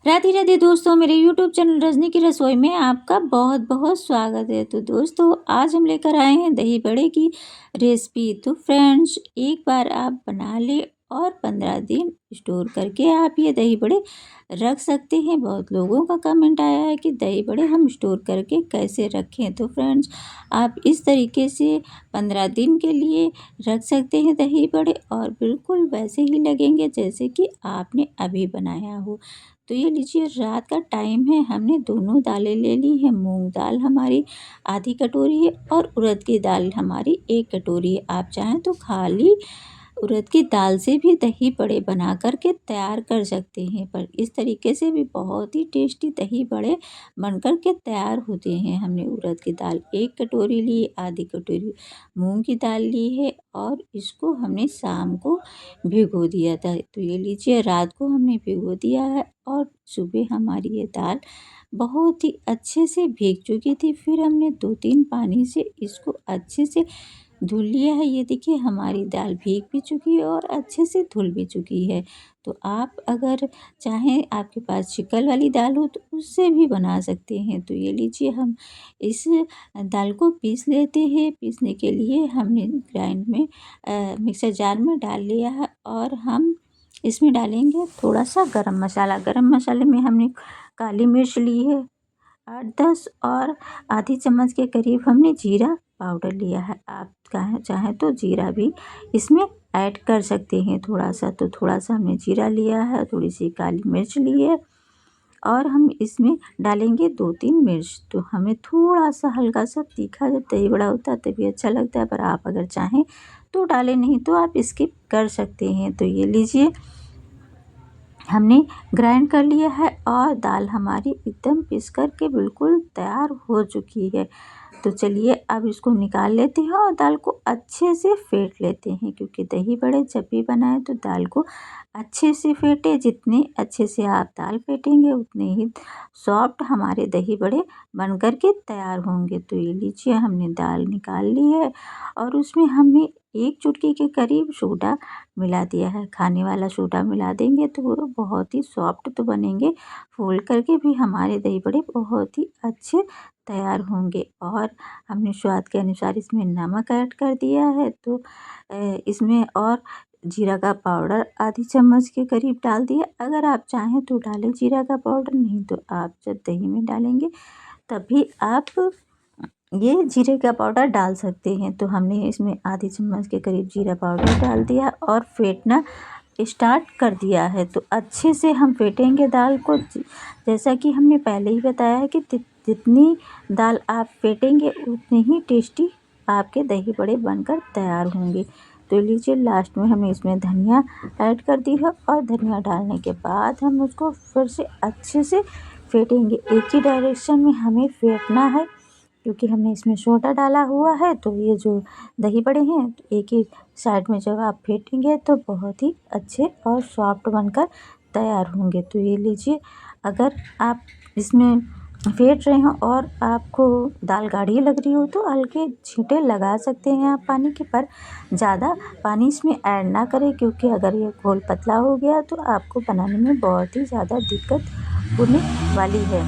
राधे राधे दोस्तों, मेरे YouTube channel Rajni की रसोई में आपका बहुत बहुत स्वागत है। तो दोस्तों, आज हम लेकर आए हैं दही बड़े की रेसिपी। तो फ्रेंड्स, एक बार आप बना लें और 15 दिन स्टोर करके आप ये दही बड़े रख सकते हैं। बहुत लोगों का कमेंट आया है कि दही बड़े हम स्टोर करके कैसे रखें। तो फ्रेंड्स, आप इस तरीके से 15 दिन के लिए रख सकते हैं दही बड़े, और बिल्कुल वैसे ही लगेंगे जैसे कि आपने अभी बनाया हो। तो ये लीजिए, रात का टाइम है, हमने दोनों दालें ले ली हैं। मूंग दाल हमारी आधी कटोरी है और उड़द की दाल हमारी 1 कटोरी है। आप चाहें तो खाली उड़द की दाल से भी दही बड़े बना कर के तैयार कर सकते हैं, पर इस तरीके से भी बहुत ही टेस्टी दही बड़े बन कर के तैयार होते हैं। हमने उड़द की दाल 1 कटोरी ली, आधी कटोरी मूंग की दाल ली है, और इसको हमने शाम को भिगो दिया था। तो ये लीजिए, रात को हमने भिगो दिया है और सुबह हमारी ये दाल बहुत ही अच्छे से भीग चुकी थी। फिर हमने 2-3 पानी से इसको अच्छे से धुल लिया है। ये देखिए, हमारी दाल भीग भी चुकी है और अच्छे से धुल भी चुकी है। तो आप अगर चाहें, आपके पास चिकन वाली दाल हो तो उससे भी बना सकते हैं। तो ये लीजिए, हम इस दाल को पीस लेते हैं। पीसने के लिए हमने ग्राइंड में मिक्सर जार में डाल लिया है, और हम इसमें डालेंगे थोड़ा सा गरम मसाला। गरम मसाले में हमने काली मिर्च ली है 8-10, और आधी चम्मच के करीब हमने जीरा पाउडर लिया है। आप चाहें तो जीरा भी इसमें ऐड कर सकते हैं थोड़ा सा। तो थोड़ा सा हमने जीरा लिया है, थोड़ी सी काली मिर्च ली है, और हम इसमें डालेंगे 2-3 मिर्च। तो हमें थोड़ा सा हल्का सा तीखा जब दही बड़ा होता है तभी अच्छा लगता है, पर आप अगर चाहें तो डालें, नहीं तो आप स्किप कर सकते हैं। तो ये लीजिए, हमने ग्राइंड कर लिया है और दाल हमारी एकदम पीस कर के बिल्कुल तैयार हो चुकी है। तो चलिए, अब इसको निकाल लेते हैं और दाल को अच्छे से फेंट लेते हैं, क्योंकि दही बड़े जब भी बनाएं तो दाल को अच्छे से फेंटे। जितने अच्छे से आप दाल फेंटेंगे उतने ही सॉफ्ट हमारे दही बड़े बन कर के तैयार होंगे। तो ये लीजिए, हमने दाल निकाल ली है और उसमें हमने 1 चुटकी के करीब सोडा मिला दिया है। खाने वाला सोडा मिला देंगे तो वो बहुत ही सॉफ्ट तो बनेंगे, फूल करके भी हमारे दही बड़े बहुत ही अच्छे तैयार होंगे। और हमने स्वाद के अनुसार इसमें नमक ऐड कर दिया है। तो इसमें और जीरा का पाउडर आधी चम्मच के करीब डाल दिया। अगर आप चाहें तो डालें जीरा का पाउडर, नहीं तो आप जब दही में डालेंगे तभी आप ये जीरे का पाउडर डाल सकते हैं। तो हमने इसमें आधी चम्मच के करीब जीरा पाउडर डाल दिया और फेंटना स्टार्ट कर दिया है। तो अच्छे से हम फेंटेंगे दाल को। जैसा कि हमने पहले ही बताया है कि जितनी दाल आप फेंटेंगे उतने ही टेस्टी आपके दही बड़े बनकर तैयार होंगे। तो लीजिए, लास्ट में हमने इसमें धनिया ऐड कर दी है, और धनिया डालने के बाद हम उसको फिर से अच्छे से फेंटेंगे। एक ही डायरेक्शन में हमें फेंटना है, क्योंकि हमने इसमें सोडा डाला हुआ है। तो ये जो दही बड़े हैं, एक ही साइड में जब आप फेंटेंगे तो बहुत ही अच्छे और सॉफ्ट बनकर तैयार होंगे। तो ये लीजिए, अगर आप इसमें फेंट रहे हो और आपको दाल गाढ़ी लग रही हो तो हल्के छींटे लगा सकते हैं आप पानी के, पर ज़्यादा पानी इसमें ऐड ना करें, क्योंकि अगर ये घोल पतला हो गया तो आपको बनाने में बहुत ही ज़्यादा दिक्कत होने वाली है।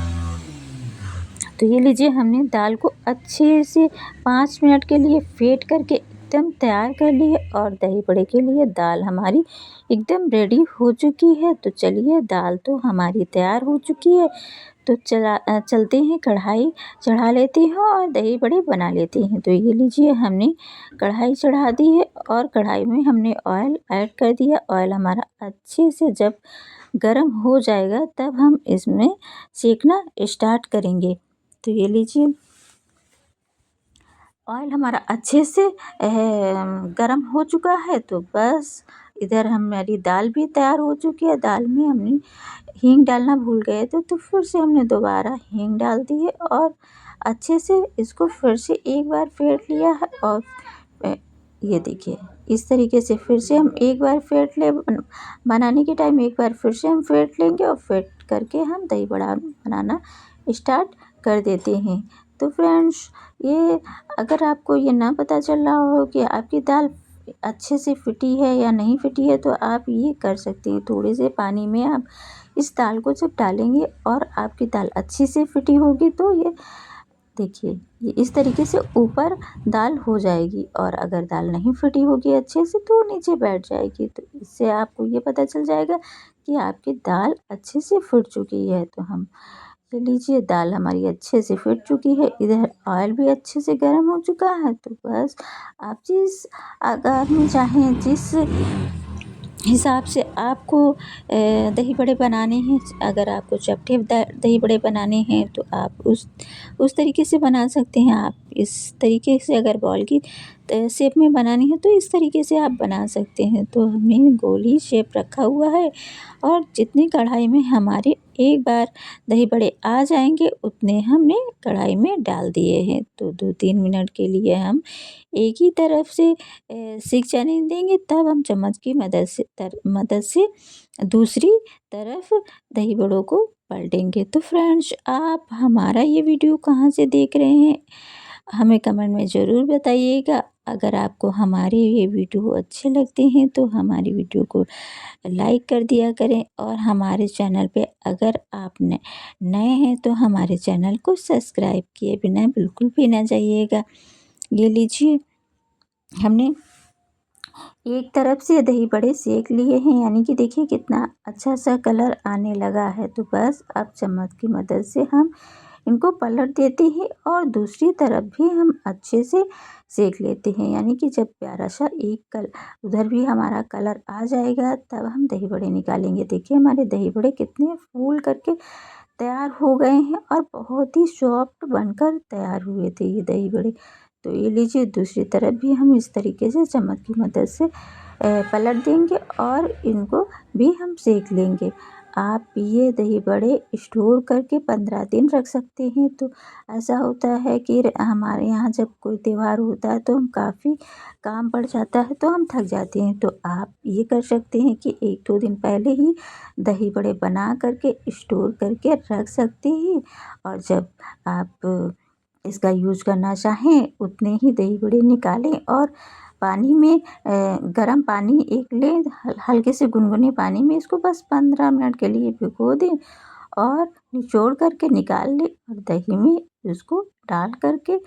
तो ये लीजिए, हमने दाल को अच्छे से 5 मिनट के लिए फेंट करके एकदम तैयार कर ली है, और दही बड़े के लिए दाल हमारी एकदम रेडी हो चुकी है। तो चलिए, दाल तो हमारी तैयार हो चुकी है। तो चलते हैं, कढ़ाई चढ़ा लेते हैं और दही बड़े बना लेते हैं। तो ये लीजिए, हमने कढ़ाई चढ़ा दी है और कढ़ाई में हमने ऑयल ऐड कर दिया। ऑयल हमारा अच्छे से जब गर्म हो जाएगा तब हम इसमें सेकना स्टार्ट करेंगे। तो ये लीजिए, ऑयल हमारा अच्छे से गरम हो चुका है। तो बस इधर हमारी दाल भी तैयार हो चुकी है। दाल में हमने हींग डालना भूल गए थे, तो फिर से हमने दोबारा हींग डाल दी है और अच्छे से इसको फिर से एक बार फेंट लिया है। और ये देखिए, इस तरीके से फिर से हम एक बार फेंट ले बनाने के टाइम एक बार फिर से हम फेंट लेंगे, और फेंट करके हम दही बड़ा बनाना स्टार्ट कर देते हैं। तो फ्रेंड्स, ये अगर आपको ये ना पता चल रहा हो कि आपकी दाल अच्छे से फिटी है या नहीं फिटी है तो आप ये कर सकते हैं, थोड़े से पानी में आप इस दाल को जब डालेंगे और आपकी दाल अच्छी से फिटी होगी तो ये देखिए ये इस तरीके से ऊपर दाल हो जाएगी, और अगर दाल नहीं फिटी होगी अच्छे से तो नीचे बैठ जाएगी। तो इससे आपको ये पता चल जाएगा कि आपकी दाल अच्छे से फिट चुकी है। तो हम ले लीजिए, दाल हमारी अच्छे से फिट चुकी है, इधर ऑयल भी अच्छे से गर्म हो चुका है। तो बस आप जिस आकार में चाहें, जिस हिसाब से आपको दही बड़े बनाने हैं, अगर आपको चपटे दही बड़े बनाने हैं तो आप उस तरीके से बना सकते हैं। आप इस तरीके से अगर बॉल की शेप में बनानी है तो इस तरीके से आप बना सकते हैं। तो हमने गोल ही शेप रखा हुआ है, और जितनी कढ़ाई में हमारे एक बार दही बड़े आ जाएंगे उतने हमने कढ़ाई में डाल दिए हैं। तो 2-3 मिनट के लिए हम एक ही तरफ से सीख जाने देंगे, तब हम चम्मच की मदद से दूसरी तरफ दही बड़ों को पलटेंगे। तो फ्रेंड्स, आप हमारा ये वीडियो कहाँ से देख रहे हैं हमें कमेंट में ज़रूर बताइएगा। अगर आपको हमारे ये वीडियो अच्छे लगते हैं तो हमारी वीडियो को लाइक कर दिया करें, और हमारे चैनल पे अगर आप नए हैं तो हमारे चैनल को सब्सक्राइब किए बिना बिल्कुल भी ना जाइएगा। ये लीजिए, हमने एक तरफ से दही बड़े सेक लिए हैं, यानी कि देखिए कितना अच्छा सा कलर आने लगा है। तो बस अब चम्मच की मदद से हम इनको पलट देते हैं और दूसरी तरफ भी हम अच्छे से सेक लेते हैं, यानी कि जब प्यारा सा उधर भी हमारा कलर आ जाएगा तब हम दही बड़े निकालेंगे। देखिए हमारे दही बड़े कितने फूल करके तैयार हो गए हैं और बहुत ही सॉफ्ट बनकर तैयार हुए थे ये दही बड़े। तो ये लीजिए, दूसरी तरफ भी हम इस तरीके से चम्मच की मदद से पलट देंगे और इनको भी हम सेक लेंगे। आप ये दही बड़े स्टोर करके 15 दिन रख सकते हैं। तो ऐसा होता है कि हमारे यहाँ जब कोई त्यौहार होता है तो हम काफ़ी काम पड़ जाता है तो हम थक जाते हैं। तो आप ये कर सकते हैं कि 1-2 दिन पहले ही दही बड़े बना करके स्टोर करके रख सकते हैं, और जब आप इसका यूज़ करना चाहें उतने ही दही बड़े निकालें और पानी में गर्म पानी एक लें, हल्के से गुनगुने पानी में इसको बस 15 मिनट के लिए भिगो दें और निचोड़ करके निकाल लें, और दही में उसको डाल करके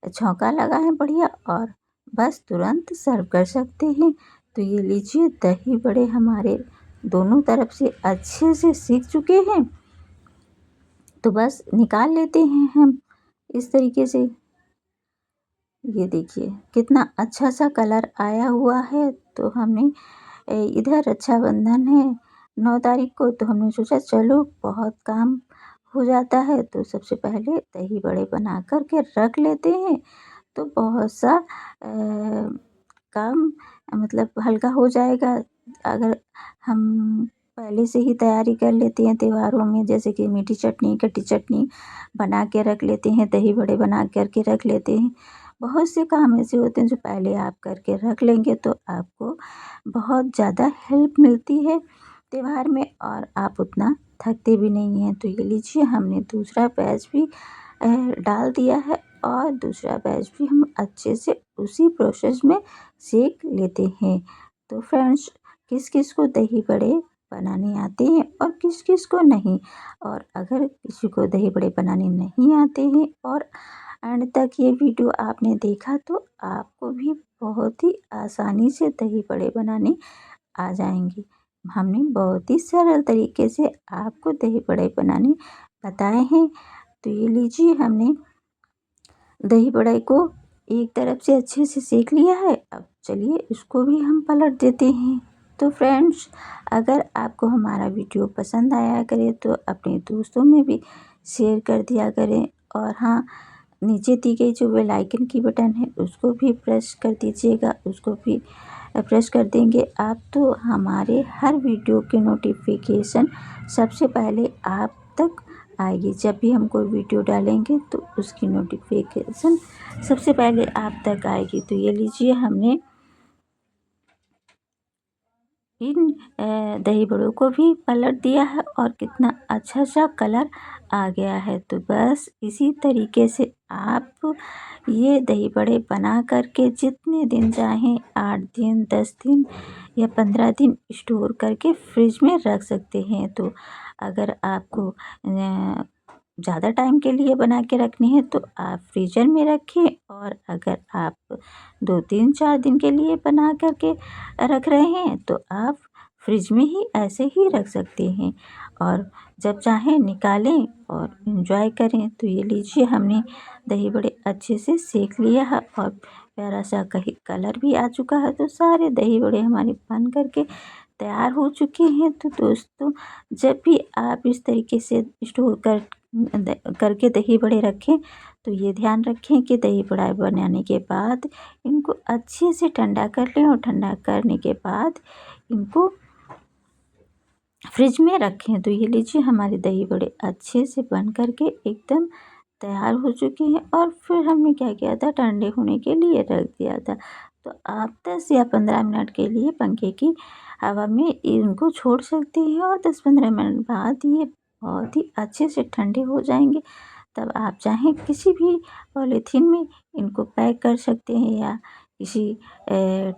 छौंका लगाएं बढ़िया, और बस तुरंत सर्व कर सकते हैं। तो ये लीजिए, दही बड़े हमारे दोनों तरफ से अच्छे से सीख चुके हैं। तो बस निकाल लेते हैं हम इस तरीके से। ये देखिए कितना अच्छा सा कलर आया हुआ है। तो हमने इधर रक्षाबंधन है 9 तारीख को, तो हमने सोचा चलो बहुत काम हो जाता है तो सबसे पहले दही बड़े बना कर के रख लेते हैं। तो बहुत सा काम मतलब हल्का हो जाएगा अगर हम पहले से ही तैयारी कर लेते हैं त्योहारों में, जैसे कि मीठी चटनी, खट्टी चटनी बना के रख लेते हैं, दही बड़े बना कर के रख लेते हैं। बहुत से काम ऐसे होते हैं जो पहले आप करके रख लेंगे तो आपको बहुत ज़्यादा हेल्प मिलती है त्योहार में, और आप उतना थकते भी नहीं हैं। तो ये लीजिए, हमने दूसरा बैच भी डाल दिया है, और दूसरा बैच भी हम अच्छे से उसी प्रोसेस में सेक लेते हैं। तो फ्रेंड्स, किस किस को दही बड़े बनाने आते हैं और किस किस को नहीं, और अगर किसी को दही बड़े बनाने नहीं आते हैं और एंड तक ये वीडियो आपने देखा तो आपको भी बहुत ही आसानी से दही बड़े बनाने आ जाएंगे। हमने बहुत ही सरल तरीके से आपको दही बड़े बनाने बताए हैं। तो ये लीजिए, हमने दही बड़े को एक तरफ से अच्छे से सेक लिया है। अब चलिए इसको भी हम पलट देते हैं। तो फ्रेंड्स, अगर आपको हमारा वीडियो पसंद आया करे तो अपने दोस्तों में भी शेयर कर दिया करें, और हाँ, नीचे दी गई जो बेल आइकन की बटन है उसको भी प्रेस कर दीजिएगा, उसको भी प्रेस कर देंगे आप तो हमारे हर वीडियो की नोटिफिकेशन सबसे पहले आप तक आएगी। जब भी हम कोई वीडियो डालेंगे तो उसकी नोटिफिकेशन सबसे पहले आप तक आएगी। तो ये लीजिए, हमने इन दही बड़ों को भी पलट दिया है और कितना अच्छा सा कलर आ गया है। तो बस इसी तरीके से आप ये दही बड़े बना करके जितने दिन चाहें 8 दिन 10 दिन या 15 दिन स्टोर करके फ्रिज में रख सकते हैं। तो अगर आपको ज़्यादा टाइम के लिए बना के रखनी है तो आप फ्रीज़र में रखें, और अगर आप 2-3-4 दिन के लिए बना कर के रख रहे हैं तो आप फ्रिज में ही ऐसे ही रख सकते हैं, और जब चाहें निकालें और एंजॉय करें। तो ये लीजिए, हमने दही बड़े अच्छे से सेक लिया है और प्यारा सा कहीं कलर भी आ चुका है। तो सारे दही बड़े हमारे बन करके तैयार हो चुके हैं। तो दोस्तों, जब भी आप इस तरीके से स्टोर करके दही बड़े रखें तो ये ध्यान रखें कि दही बड़ा बनाने के बाद इनको अच्छे से ठंडा कर लें, और ठंडा करने के बाद इनको फ्रिज में रखें। तो ये लीजिए, हमारे दही बड़े अच्छे से बन करके एकदम तैयार हो चुके हैं। और फिर हमने क्या किया था, ठंडे होने के लिए रख दिया था। तो आप 10 या 15 मिनट के लिए पंखे की हवा में इनको छोड़ सकते हैं, और 10-15 मिनट बाद ये बहुत ही अच्छे से ठंडे हो जाएंगे। तब आप चाहें किसी भी पॉलीथीन में इनको पैक कर सकते हैं, या किसी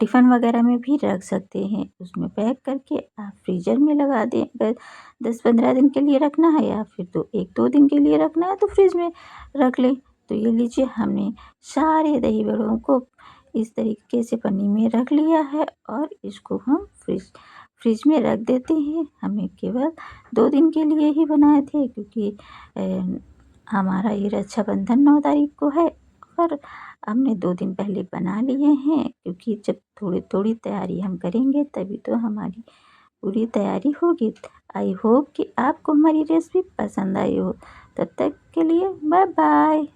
टिफ़िन वगैरह में भी रख सकते हैं। उसमें पैक करके आप फ्रीज़र में लगा दें। अगर 10-15 दिन के लिए रखना है, या फिर तो 1-2 दिन के लिए रखना है तो फ्रिज में रख लें। तो ये लीजिए, हमने सारे दही बड़ों को इस तरीके से पन्नी में रख लिया है, और इसको हम फ्रिज में रख देते हैं। हमें केवल 2 दिन के लिए ही बनाए थे, क्योंकि हमारा ये रक्षाबंधन 9 तारीख को है, और हमने 2 दिन पहले बना लिए हैं, क्योंकि जब थोड़ी-थोड़ी तैयारी हम करेंगे तभी तो हमारी पूरी तैयारी होगी। आई होप कि आपको हमारी रेसिपी पसंद आई हो। तब तक के लिए बाय बाय।